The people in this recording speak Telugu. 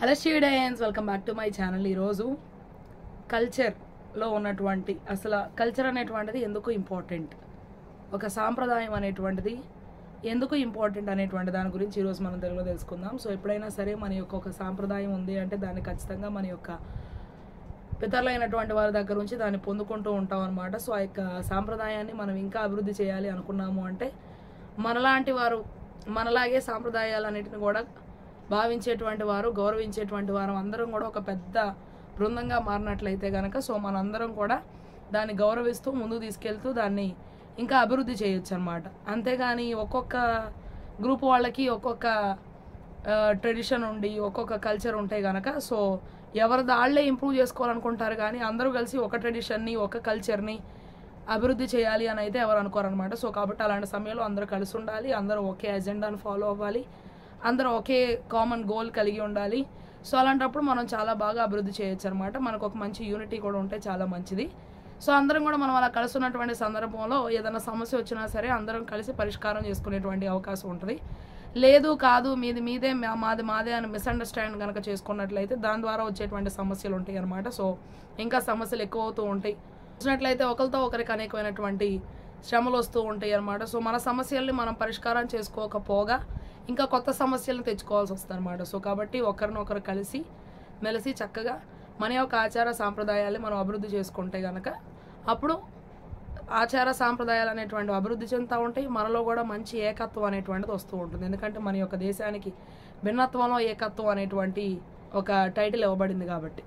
Hello students, welcome back to my channel. ఈరోజు కల్చర్లో ఉన్నటువంటి అసలు కల్చర్ అనేటువంటిది ఎందుకు ఇంపార్టెంట్, ఒక సాంప్రదాయం అనేటువంటిది ఎందుకు ఇంపార్టెంట్ అనేటువంటి దాని గురించి ఈరోజు మనం తెలుగులో తెలుసుకుందాం. సో ఎప్పుడైనా సరే మన యొక్క ఒక సాంప్రదాయం ఉంది అంటే దాన్ని ఖచ్చితంగా మన యొక్క పితరులైనటువంటి వారి దగ్గర నుంచి దాన్ని పొందుకుంటూ ఉంటాం అనమాట. సో ఆ యొక్క సాంప్రదాయాన్ని మనం ఇంకా అభివృద్ధి చేయాలి అనుకున్నాము అంటే మనలాంటి వారు మనలాగే సాంప్రదాయాలన్నిటిని కూడా భావించేటువంటి వారు, గౌరవించేటువంటి వారు అందరం కూడా ఒక పెద్ద బృందంగా మారినట్లయితే కనుక సో మనందరం కూడా దాన్ని గౌరవిస్తూ ముందుకు తీసుకెళ్తూ దాన్ని ఇంకా అభివృద్ధి చేయొచ్చు అనమాట. అంతేగాని ఒక్కొక్క గ్రూప్ వాళ్ళకి ఒక్కొక్క ట్రెడిషన్ ఉండి ఒక్కొక్క కల్చర్ ఉంటాయి కనుక సో ఎవరి దాళ్లే ఇంప్రూవ్ చేసుకోవాలనుకుంటారు, కానీ అందరూ కలిసి ఒక ట్రెడిషన్ని ఒక కల్చర్ని అభివృద్ధి చేయాలి అని అయితే ఎవరు అనుకోరనమాట. సో కాబట్టి అలాంటి సమయంలో అందరూ కలిసి ఉండాలి, అందరూ ఒకే ఎజెండాను ఫాలో అవ్వాలి, అందరూ ఒకే కామన్ గోల్ కలిగి ఉండాలి. సో అలాంటప్పుడు మనం చాలా బాగా అభివృద్ధి చేయొచ్చు అనమాట. మనకు ఒక మంచి యూనిటీ కూడా ఉంటే చాలా మంచిది. సో అందరం కూడా మనం అలా కలిసి ఉన్నటువంటి సందర్భంలో ఏదైనా సమస్య వచ్చినా సరే అందరం కలిసి పరిష్కారం చేసుకునేటువంటి అవకాశం ఉంటుంది. లేదు కాదు మీది మీదే మాది మాదే అని మిస్అండర్స్టాండ్ కనుక చేసుకున్నట్లయితే దాని ద్వారా వచ్చేటువంటి సమస్యలు ఉంటాయి అనమాట. సో ఇంకా సమస్యలు ఎక్కువ అవుతూ ఉంటాయి. చూసినట్లయితే ఒకరితో ఒకరికి అనేకమైనటువంటి శ్రమలు వస్తూ ఉంటాయి అనమాట. సో మన సమస్యల్ని మనం పరిష్కారం చేసుకోకపోగా ఇంకా కొత్త సమస్యలను తెచ్చుకోవాల్సి వస్తుంది అనమాట. సో కాబట్టి ఒకరినొకరు కలిసి మెలిసి చక్కగా మన యొక్క ఆచార సాంప్రదాయాల్ని మనం అభివృద్ధి చేసుకుంటే కనుక అప్పుడు ఆచార సాంప్రదాయాలు అనేటువంటి అభివృద్ధి చెందుతూ ఉంటాయి. మనలో కూడా మంచి ఏకత్వం అనేటువంటిది వస్తూ ఉంటుంది. ఎందుకంటే మన యొక్క దేశానికి భిన్నత్వంలో ఏకత్వం అనేటువంటి ఒక టైటిల్ ఇవ్వబడింది కాబట్టి.